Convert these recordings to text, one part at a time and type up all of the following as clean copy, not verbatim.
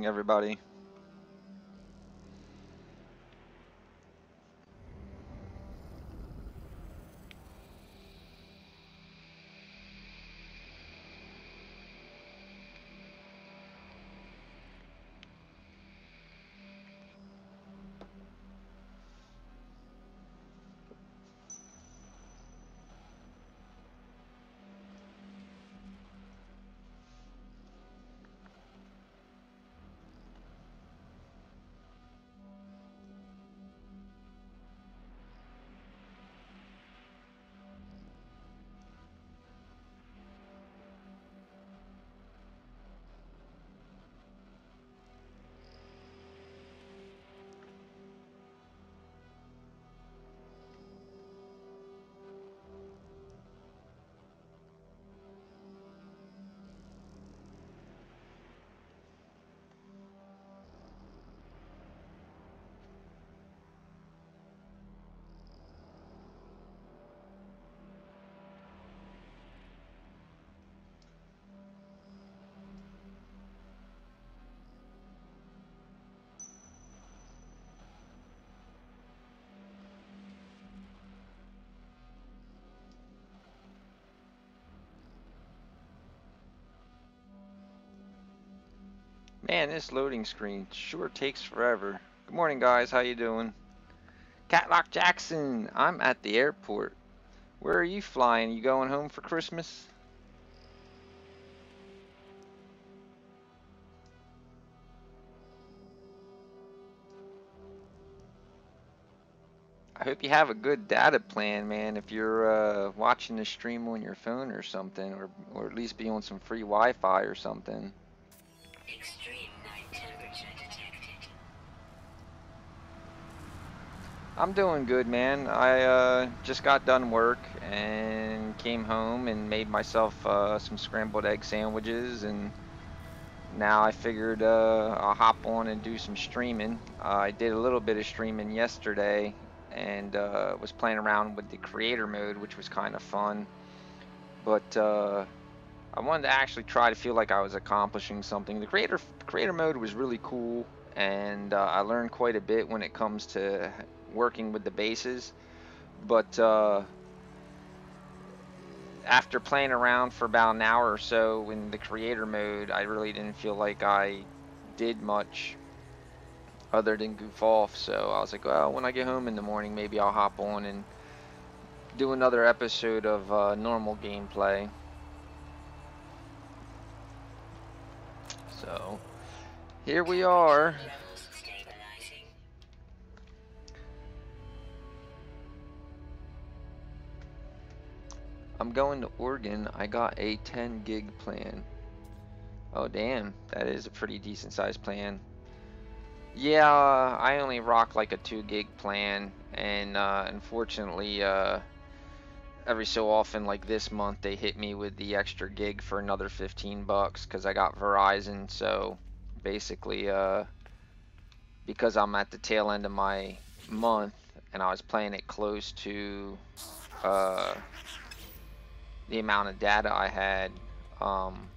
everybody. Man, this loading screen sure takes forever. Good morning, guys. How you doing? Catlock Jackson, I'm at the airport. Where are you flying? You going home for Christmas? I hope you have a good data plan, man. If you're watching the stream on your phone or something, or at least be on some free Wi-Fi or something. Extreme night temperature detected. I'm doing good, man. I just got done work and came home and made myself some scrambled egg sandwiches, and now I figured I'll hop on and do some streaming. I did a little bit of streaming yesterday and was playing around with the creator mode, which was kind of fun. But I wanted to actually try to feel like I was accomplishing something. The creator mode was really cool, and I learned quite a bit when it comes to working with the bases. But after playing around for about an hour or so in the creator mode, I really didn't feel like I did much other than goof off. So I was like, well, when I get home in the morning, maybe I'll hop on and do another episode of normal gameplay. So here we are. Levels stabilizing. I'm going to Oregon. I got a 10 gig plan. Oh damn, that is a pretty decent sized plan. Yeah, I only rock like a 2 gig plan, and unfortunately, every so often, like this month, they hit me with the extra gig for another 15 bucks because I got Verizon. So basically, because I'm at the tail end of my month and I was playing it close to uh, the amount of data I had, um,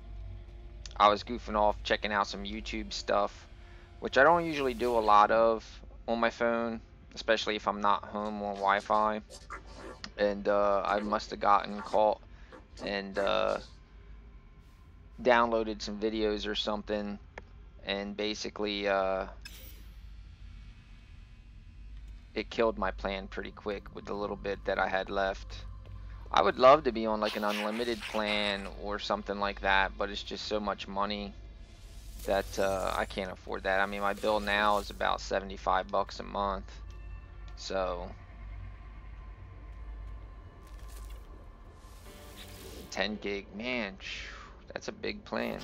I was goofing off checking out some YouTube stuff, which I don't usually do a lot of on my phone, especially if I'm not home on Wi-Fi. And I must have gotten caught and downloaded some videos or something, and basically it killed my plan pretty quick with the little bit that I had left. I would love to be on like an unlimited plan or something like that, but it's just so much money that I can't afford that. I mean, my bill now is about 75 bucks a month. So 10 gig, man, that's a big plan.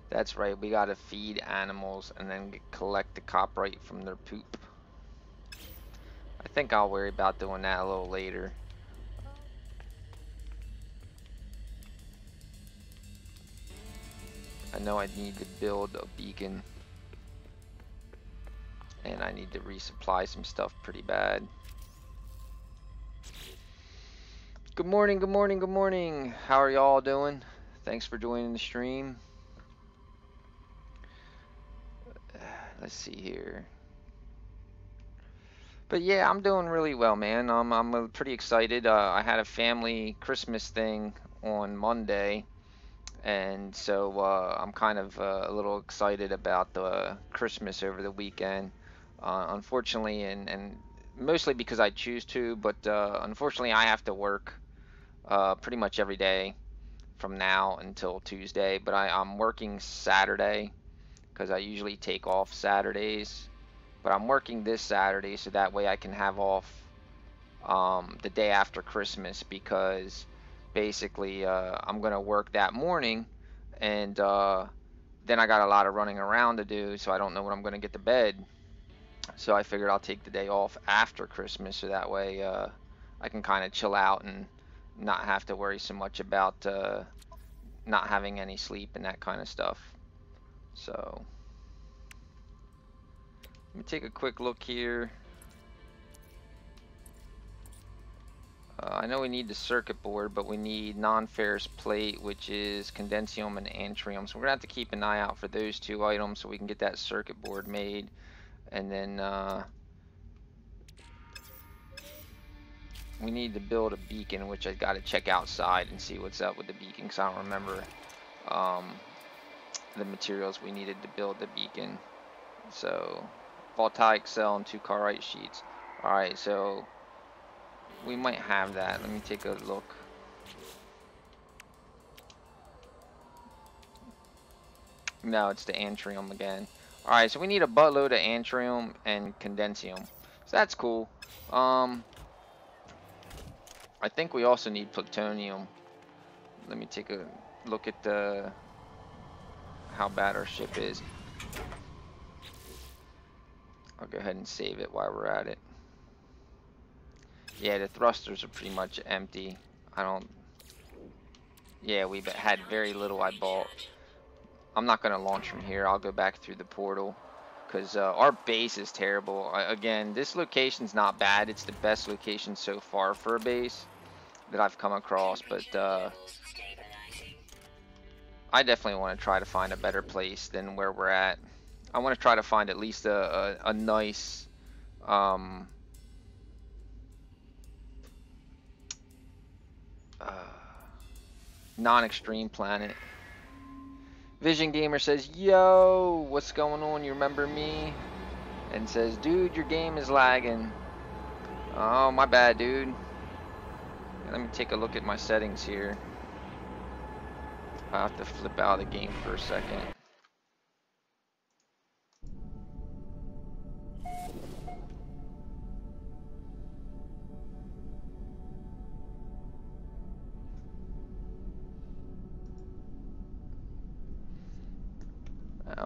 That's right, we gotta feed animals and then collect the copyright from their poop. I think I'll worry about doing that a little later. I know I need to build a beacon. and I need to resupply some stuff pretty bad. Good morning, good morning, good morning. How are y'all doing? Thanks for joining the stream. Let's see here. But yeah, I'm doing really well, man. I'm pretty excited. I had a family Christmas thing on Monday, and so I'm kind of a little excited about the Christmas over the weekend. Unfortunately, and mostly because I choose to, but unfortunately, I have to work pretty much every day from now until Tuesday. But I'm working Saturday because I usually take off Saturdays. But I'm working this Saturday so that way I can have off the day after Christmas, because basically I'm gonna work that morning, and then I got a lot of running around to do, so I don't know when I'm gonna get to bed. So I figured I'll take the day off after Christmas so that way I can kind of chill out and not have to worry so much about not having any sleep and that kind of stuff. So let me take a quick look here. I know we need the circuit board, but we need non-ferrous plate, which is condensium and antrium. So we're gonna have to keep an eye out for those two items so we can get that circuit board made. And then we need to build a beacon, which I got to check outside and see what's up with the beacon, because I don't remember the materials we needed to build the beacon. So voltaic cell and 2 carite sheets. All right, so we might have that. Let me take a look. No, it's the antrium again. Alright, so we need a buttload of antrium and condensium. So that's cool. I think we also need plutonium. Let me take a look at the how bad our ship is. I'll go ahead and save it while we're at it. Yeah, the thrusters are pretty much empty. Yeah, we had very little I bought. I'm not going to launch from here. I'll go back through the portal, because our base is terrible. Again, this location's not bad. It's the best location so far for a base that I've come across, but I definitely want to try to find a better place than where we're at. I want to try to find at least a nice non-extreme planet. Vision Gamer says, yo, what's going on? You remember me? And says, dude, your game is lagging. Oh, my bad, dude. Let me take a look at my settings here. I'll have to flip out of the game for a second.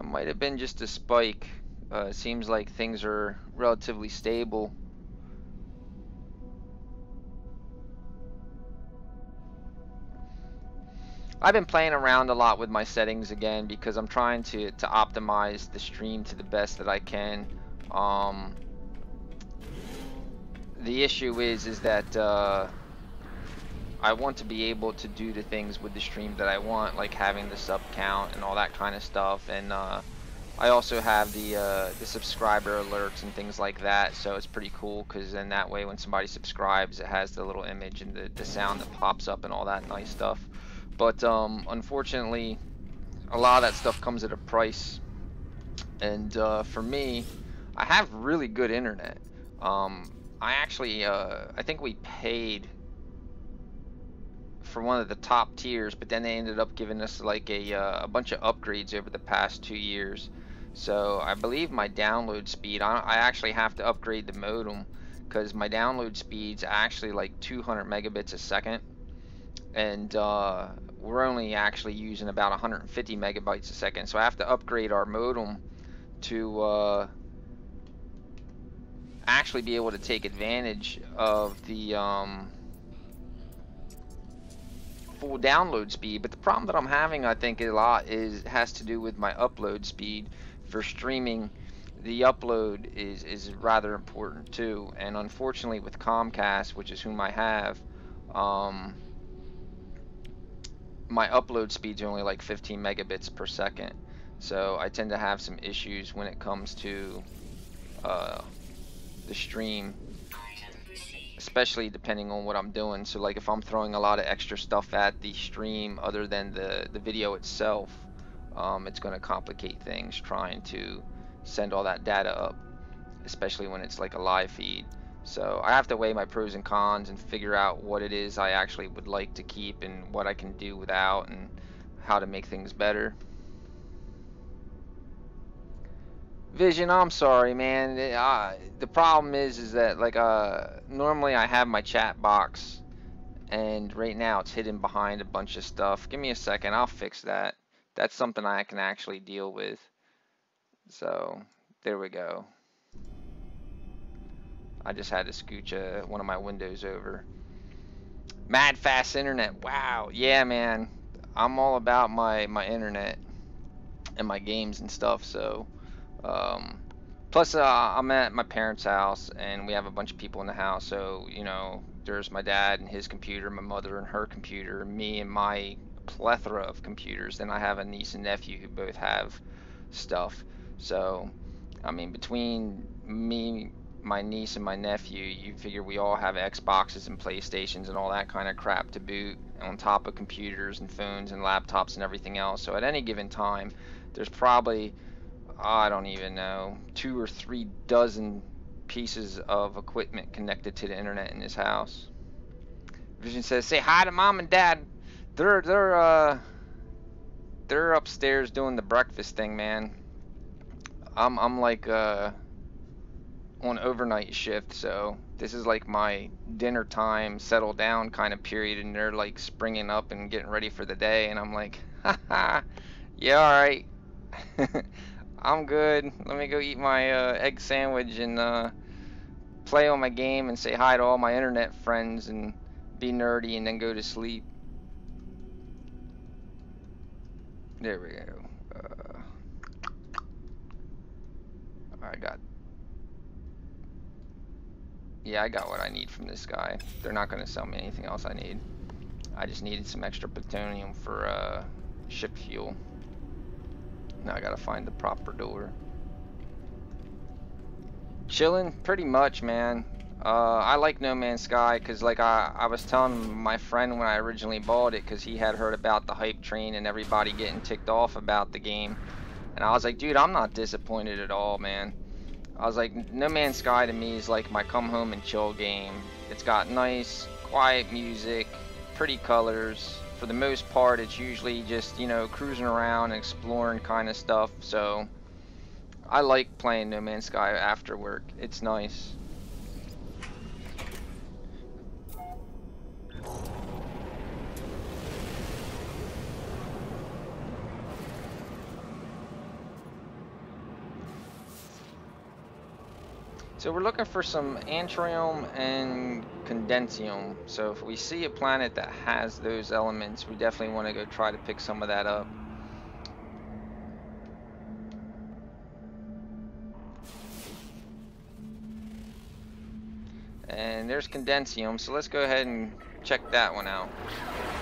Might have been just a spike. It seems like things are relatively stable. I've been playing around a lot with my settings again because I'm trying to optimize the stream to the best that I can. The issue is that I want to be able to do the things with the stream that I want, like having the sub count and all that kind of stuff, and I also have the subscriber alerts and things like that, so it's pretty cool, because then that way when somebody subscribes it has the little image and the sound that pops up and all that nice stuff. But unfortunately a lot of that stuff comes at a price, and for me, I have really good internet. I actually I think we paid for one of the top tiers, but then they ended up giving us like a bunch of upgrades over the past 2 years. So I believe my download speed, I actually have to upgrade the modem, because my download speed's actually like 200 megabits a second, and we're only actually using about 150 megabytes a second. So I have to upgrade our modem to actually be able to take advantage of the full download speed. But the problem that I'm having, I think, a lot has to do with my upload speed for streaming the upload is rather important too. And unfortunately with Comcast, which is whom I have, my upload speed's only like 15 megabits per second. So I tend to have some issues when it comes to the stream, especially depending on what I'm doing. So like if I'm throwing a lot of extra stuff at the stream other than the video itself, it's going to complicate things trying to send all that data up, especially when it's like a live feed. So I have to weigh my pros and cons and figure out what it is I actually would like to keep and what I can do without and how to make things better. Vision, I'm sorry, man. The problem is that like normally I have my chat box, and right now it's hidden behind a bunch of stuff. Give me a second, I'll fix that. That's something I can actually deal with. So there we go. I just had to scooch one of my windows over. Mad fast internet. Wow. Yeah, man. I'm all about my internet and my games and stuff. So plus I'm at my parents' house and we have a bunch of people in the house. So you know, there's my dad and his computer, my mother and her computer, me and my plethora of computers. Then I have a niece and nephew who both have stuff. So I mean, between me, my niece, and my nephew, you figure we all have Xboxes and PlayStations and all that kind of crap to boot, on top of computers and phones and laptops and everything else. So at any given time, there's probably, I don't even know, 2 or 3 dozen pieces of equipment connected to the internet in this house. Vision says, "Say hi to mom and dad. They're upstairs doing the breakfast thing, man. I'm like on overnight shift, so this is like my dinner time, settle down kind of period, and they're like springing up and getting ready for the day, and I'm like, haha, yeah, all right. I'm good. Let me go eat my egg sandwich and play on my game and say hi to all my internet friends and be nerdy and then go to sleep." There we go. I got what I need from this guy. They're not going to sell me anything else I need. I just needed some extra plutonium for ship fuel. Now I gotta find the proper door. Chilling, pretty much, man. I like No Man's Sky because, like, I was telling my friend when I originally bought it, because he had heard about the hype train and everybody getting ticked off about the game, and I was like, dude, I'm not disappointed at all, man. I was like, No Man's Sky to me is like my come home and chill game. It's got nice, quiet music, pretty colors. For the most part, it's usually just, you know, cruising around and exploring kind of stuff. So I like playing No Man's Sky after work. It's nice. So we're looking for some antrium and condensium. So if we see a planet that has those elements, we definitely want to go try to pick some of that up. And there's condensium, so let's go ahead and check that one out.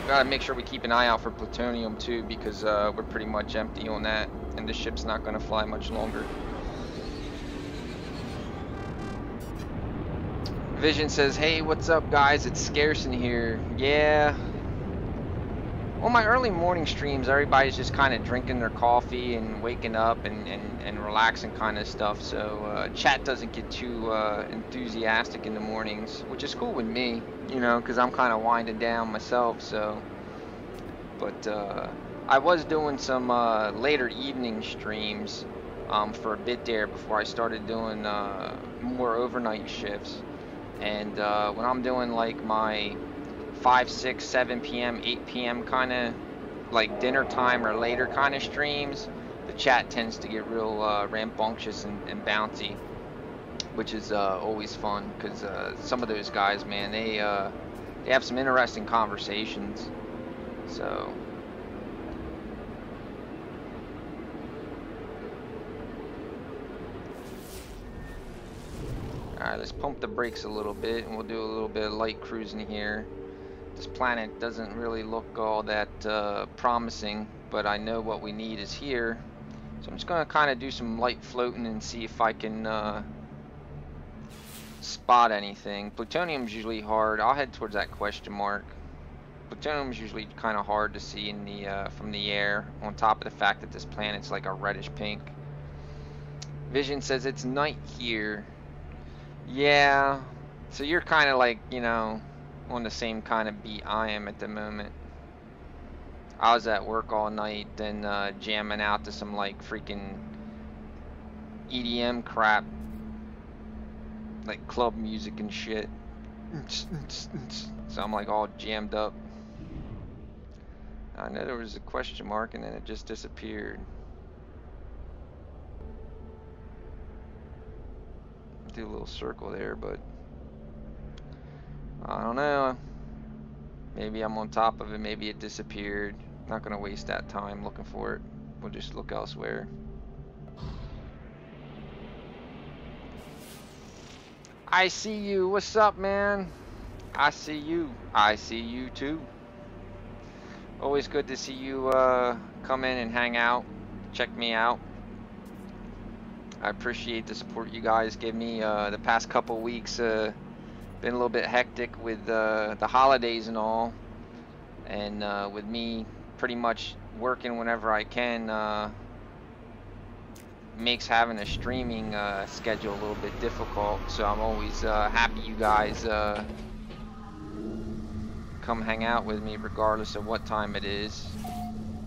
We gotta make sure we keep an eye out for plutonium too, because we're pretty much empty on that, and the ship's not gonna fly much longer. Vision says, "Hey, what's up, guys? It's scarce in here." Yeah. On my early morning streams, everybody's just kind of drinking their coffee and waking up and relaxing kind of stuff. So chat doesn't get too enthusiastic in the mornings, which is cool with me, you know, because I'm kind of winding down myself. So, but I was doing some later evening streams for a bit there before I started doing more overnight shifts. And when I'm doing like my 5, 6, 7 p.m., 8 p.m. kind of like dinner time or later kind of streams, the chat tends to get real rambunctious and bouncy, which is always fun because some of those guys, man, they have some interesting conversations. So. Alright, let's pump the brakes a little bit and we'll do a little bit of light cruising here. This planet doesn't really look all that promising, but I know what we need is here. So I'm just going to kind of do some light floating and see if I can spot anything. Plutonium's usually hard. I'll head towards that question mark. Plutonium's usually kind of hard to see in the from the air, on top of the fact that this planet's like a reddish pink. Vision says it's night here. Yeah, so you're kind of like, you know, on the same kind of beat I am at the moment. I was at work all night, then jamming out to some like freaking EDM crap, like club music and shit. So I'm like all jammed up. I know there was a question mark and then it just disappeared. Do a little circle there, but I don't know. Maybe I'm on top of it, maybe it disappeared. Not gonna waste that time looking for it. We'll just look elsewhere. I see you. What's up, man? I see you. I see you too. Always good to see you come in and hang out, check me out. I appreciate the support you guys give me. The past couple weeks been a little bit hectic with the holidays and all, and with me pretty much working whenever I can makes having a streaming schedule a little bit difficult. So I'm always happy you guys come hang out with me regardless of what time it is.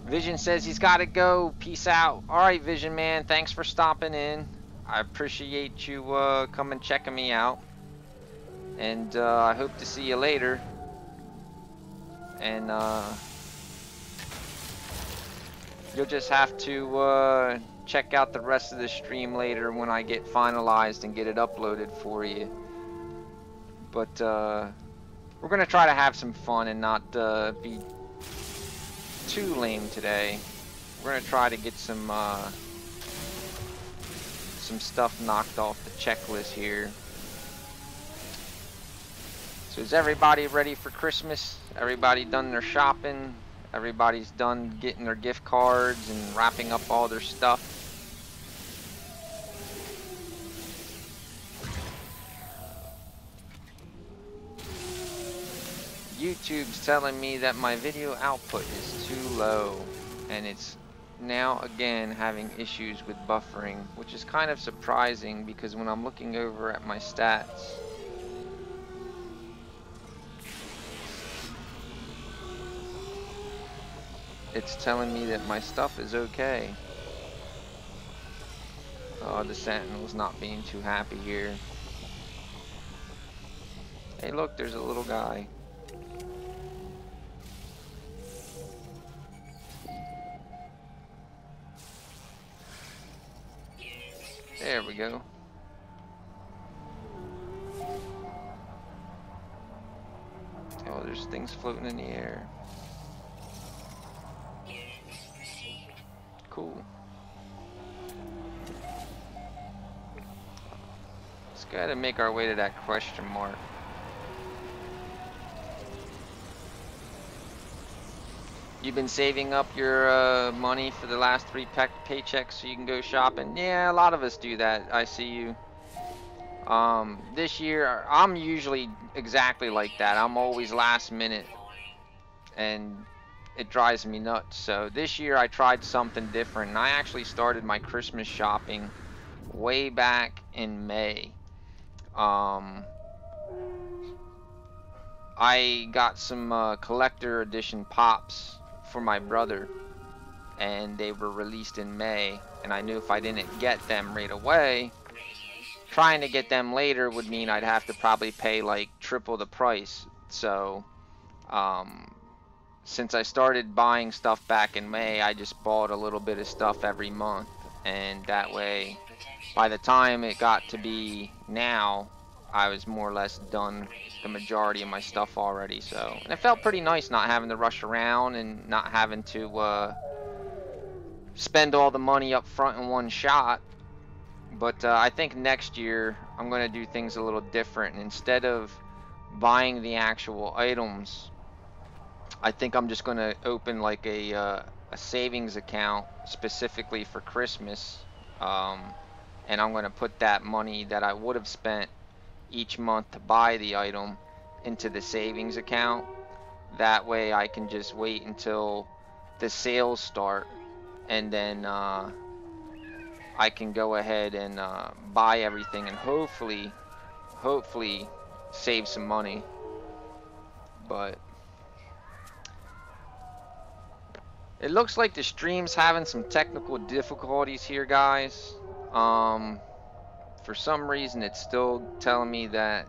Vision says he's got to go. Peace out. Alright, Vision man, thanks for stopping in. I appreciate you coming checking me out. And I hope to see you later. And you'll just have to check out the rest of the stream later when I get finalized and get it uploaded for you. But we're going to try to have some fun and not be too lame today. We're gonna try to get some stuff knocked off the checklist here. So is everybody ready for Christmas? Everybody done their shopping? Everybody's done getting their gift cards and wrapping up all their stuff? YouTube's telling me that my video output is too low, and it's now again having issues with buffering, which is kind of surprising because when I'm looking over at my stats, it's telling me that my stuff is okay. Oh, the Sentinel's not being too happy here. Hey look, there's a little guy. There we go. Oh, there's things floating in the air. Cool. Let's go ahead and make our way to that question mark. You've been saving up your money for the last 3 paychecks so you can go shopping? Yeah, a lot of us do that. I see you. This year, I'm usually exactly like that. I'm always last minute, and it drives me nuts. So this year, I tried something different, and I actually started my Christmas shopping way back in May. I got some collector edition pops for my brother, and they were released in May, and I knew if I didn't get them right away, trying to get them later would mean I'd have to probably pay like triple the price. So since I started buying stuff back in May, I just bought a little bit of stuff every month, and that way by the time it got to be now, I was more or less done the majority of my stuff already. So, and it felt pretty nice not having to rush around and not having to spend all the money up front in one shot But I think next year I'm going to do things a little different. Instead of buying the actual items, I think I'm just going to open like a savings account specifically for Christmas. Um, and I'm going to put that money that I would have spent each month to buy the item into the savings account. That way I can just wait until the sales start, and then I can go ahead and buy everything and hopefully save some money. But it looks like the stream's having some technical difficulties here, guys. Um, for some reason, it's still telling me that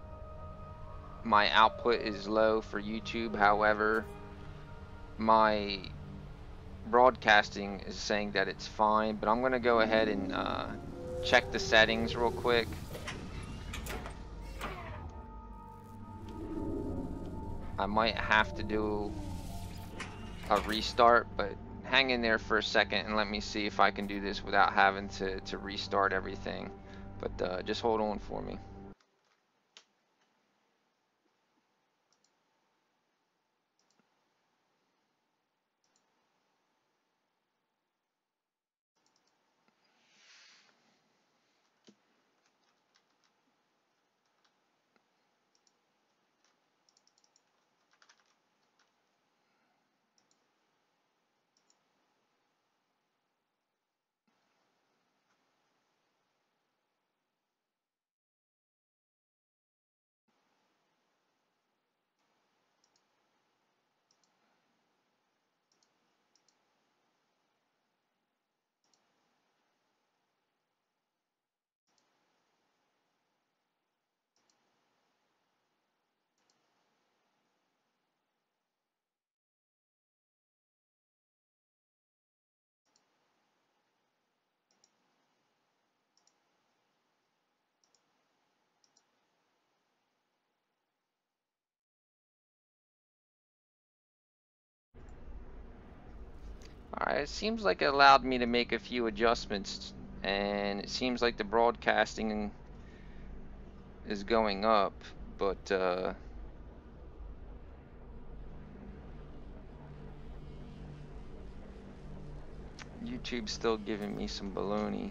my output is low for YouTube. However, my broadcasting is saying that it's fine. But I'm gonna go ahead and check the settings real quick. I might have to do a restart, but hang in there for a second and let me see if I can do this without having to restart everything. But just hold on for me. Alright, it seems like it allowed me to make a few adjustments, and it seems like the broadcasting is going up, but YouTube's still giving me some baloney.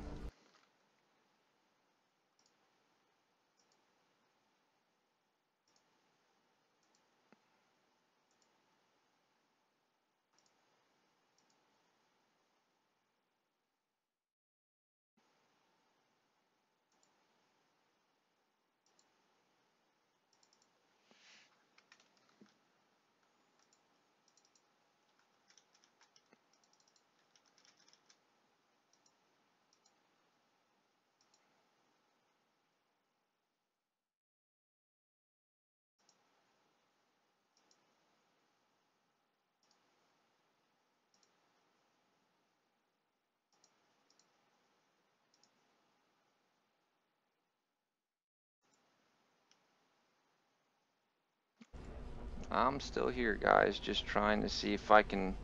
I'm still here, guys, just trying to see if I can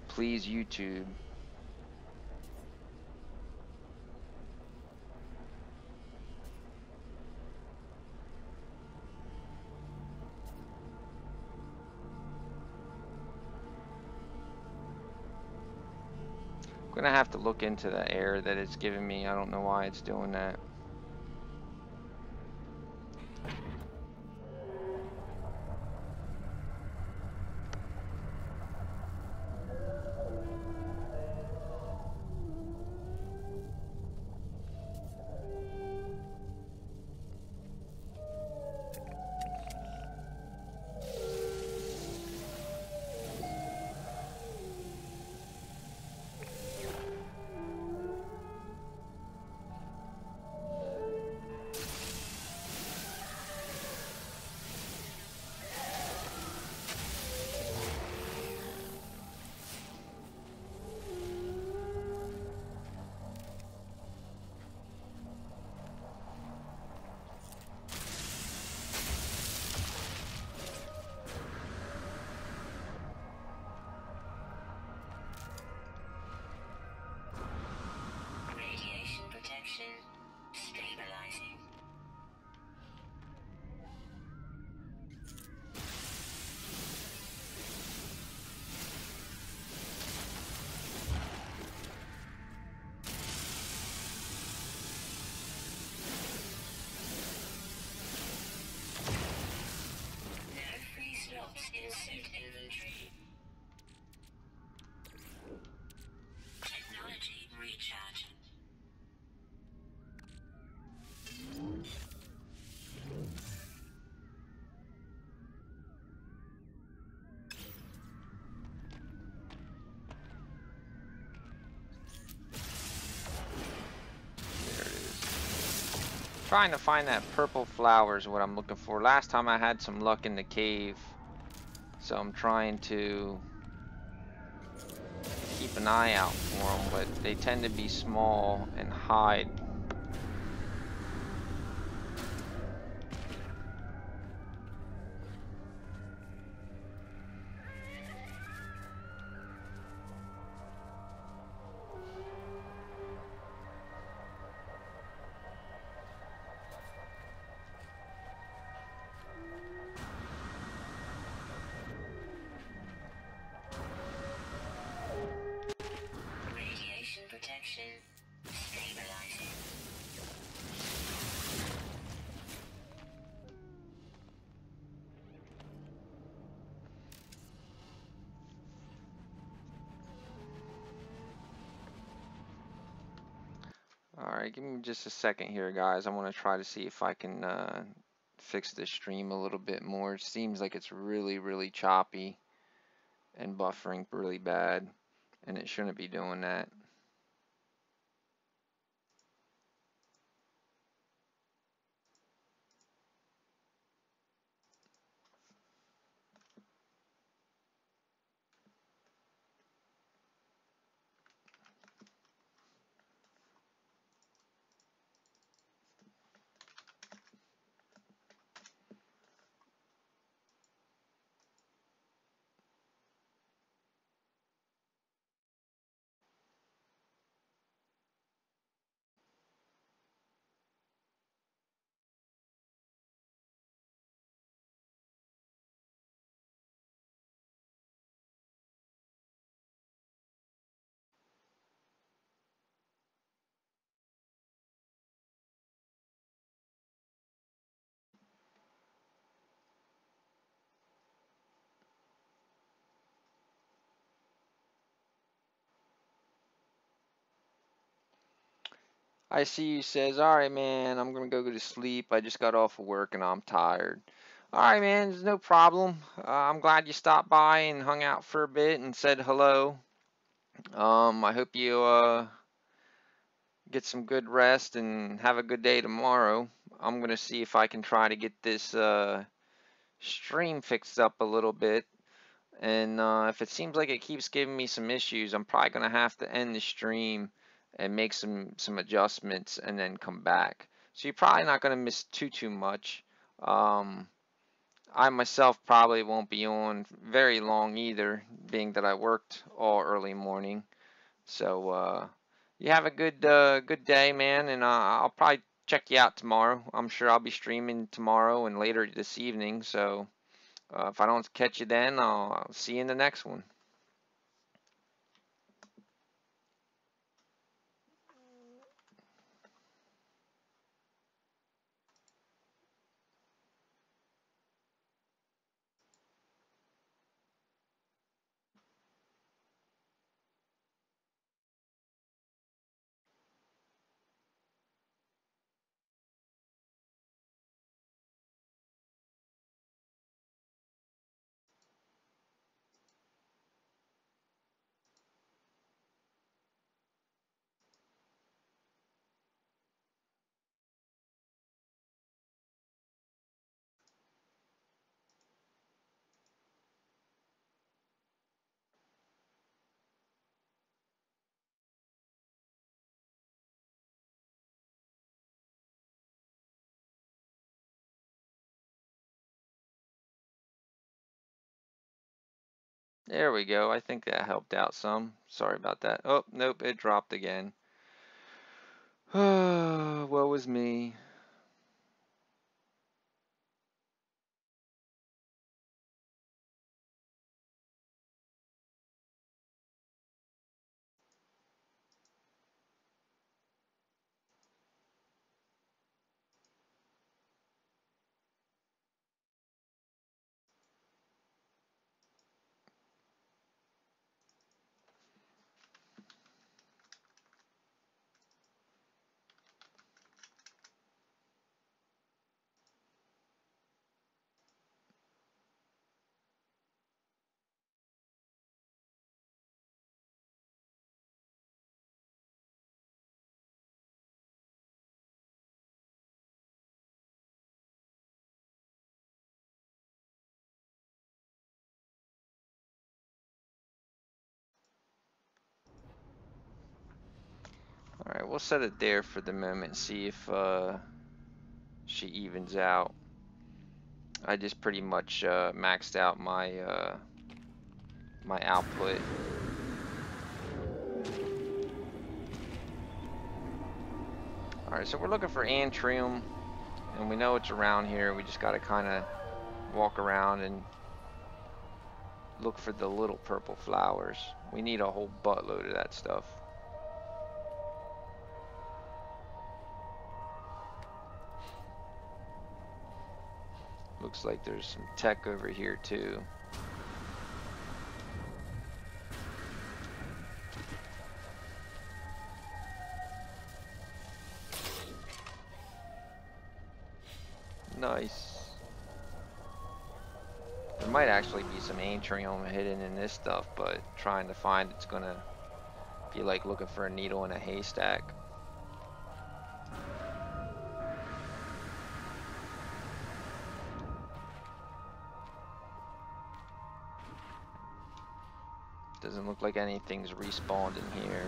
please YouTube. I'm gonna have to look into the error that it's giving me. I don't know why it's doing that. trying to find that purple flower is what I'm looking for. Last time I had some luck in the cave, so I'm trying to keep an eye out for them, but they tend to be small and hide. Radiation protection stabilizing. Alright, give me just a second here, guys. I want to try to see if I can fix the stream a little bit more. It seems like it's really, really choppy and buffering really bad, and it shouldn't be doing that. I see you says, alright man, I'm gonna go to sleep. I just got off of work and I'm tired. Alright man, there's no problem. I'm glad you stopped by and hung out for a bit and said hello. I hope you get some good rest and have a good day tomorrow. I'm gonna see if I can try to get this stream fixed up a little bit. And if it seems like it keeps giving me some issues, I'm probably gonna have to end the stream and make some adjustments and then come back. So you're probably not gonna miss too much. Um, I myself probably won't be on very long either, being that I worked all early morning. So you have a good day, man, and I'll probably check you out tomorrow. I'm sure I'll be streaming tomorrow and later this evening. So if I don't catch you then, I'll see you in the next one. There we go. I think that helped out some. Sorry about that. Oh, nope, it dropped again. Woe was me. we'll set it there for the moment. See if she evens out. I just pretty much maxed out my output. All right, so we're looking for antrium, and we know it's around here. We just got to kind of walk around and look for the little purple flowers. We need a whole buttload of that stuff. Looks like there's some tech over here too. Nice. There might actually be some antrium hidden in this stuff, but trying to find it's gonna be like looking for a needle in a haystack. Doesn't look like anything's respawned in here.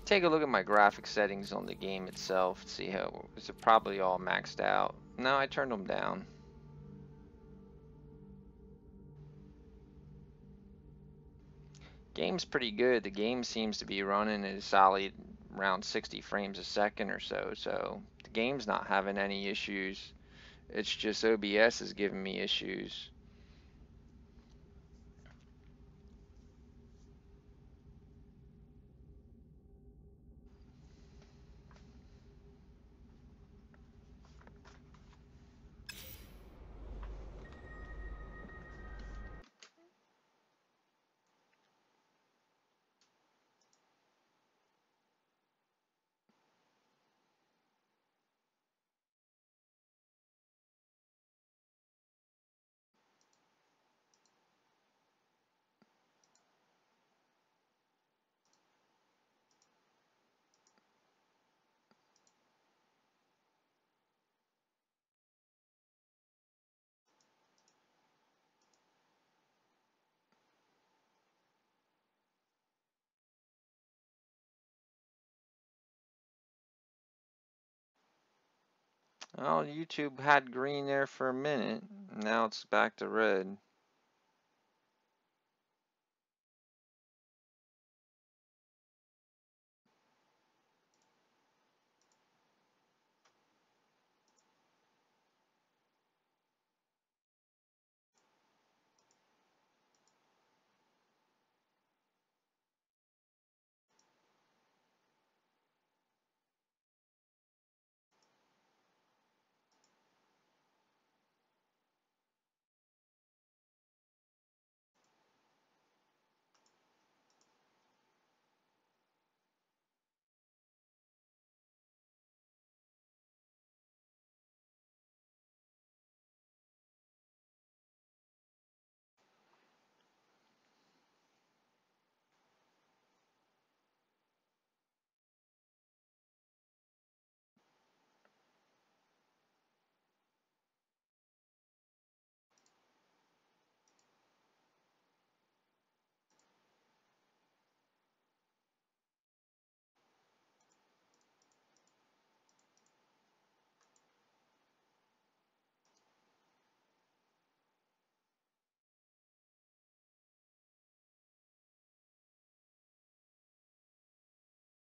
Take a look at my graphic settings on the game itself. See how is it probably all maxed out. No, I turned them down. Game's pretty good. The game seems to be running at a solid around 60 frames a second or so. So the game's not having any issues. It's just OBS is giving me issues. Oh, YouTube had green there for a minute. Now it's back to red.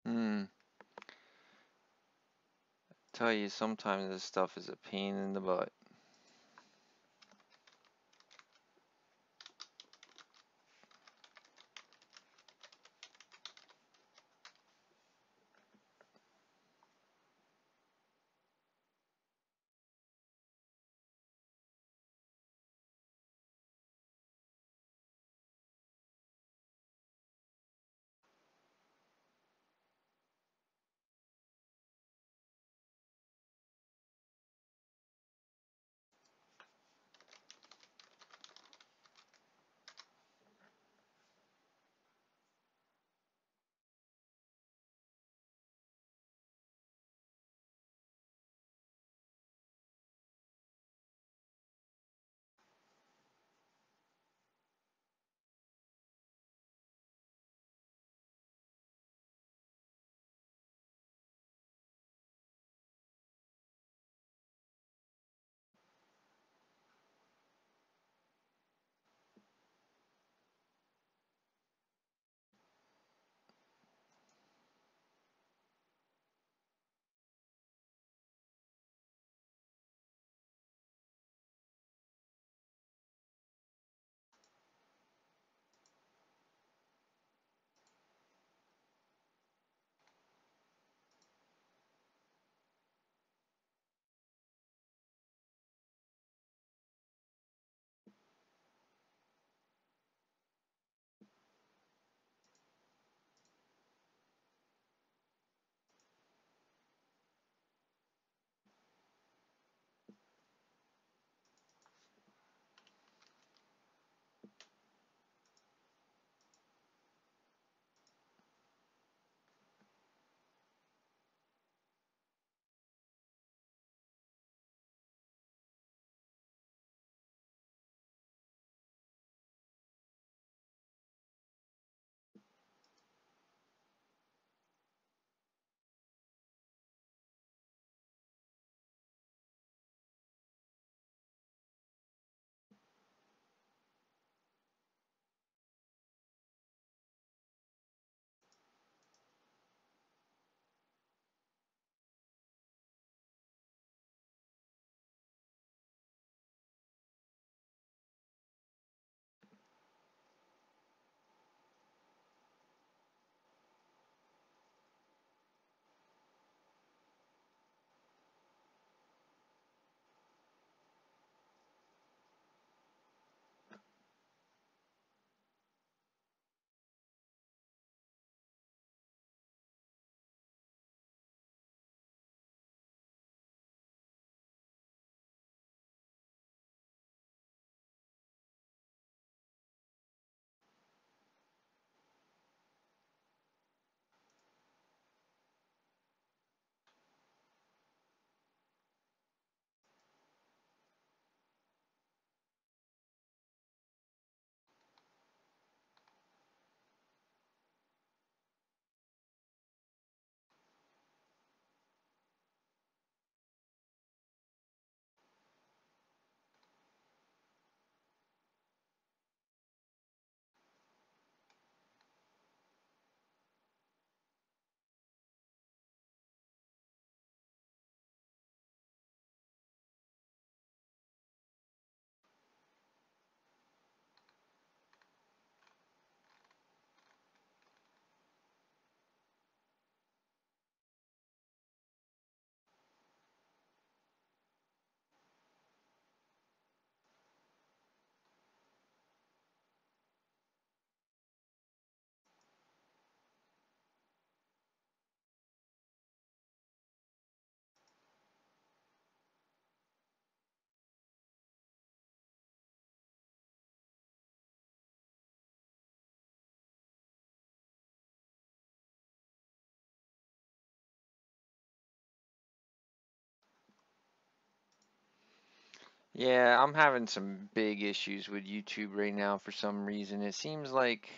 Hmm. Tell you, sometimes this stuff is a pain in the butt. Yeah, I'm having some big issues with YouTube right now for some reason. It seems like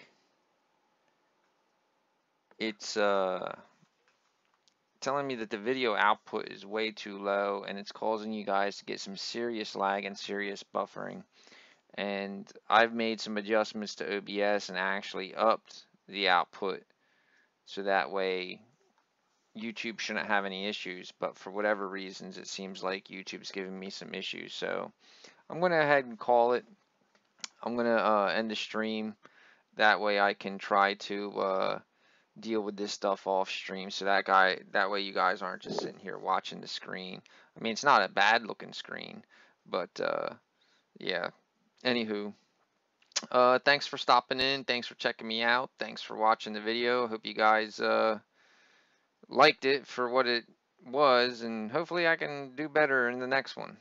it's telling me that the video output is way too low and it's causing you guys to get some serious lag and serious buffering. And I've made some adjustments to OBS and actually upped the output so that way YouTube shouldn't have any issues, but for whatever reasons it seems like YouTube's giving me some issues. So I'm gonna go ahead and call it. I'm gonna end the stream. That way I can try to deal with this stuff off stream, so that way you guys aren't just sitting here watching the screen. I mean, it's not a bad looking screen, but yeah. Anywho, thanks for stopping in. Thanks for checking me out. Thanks for watching the video. Hope you guys liked it for what it was, and hopefully I can do better in the next one.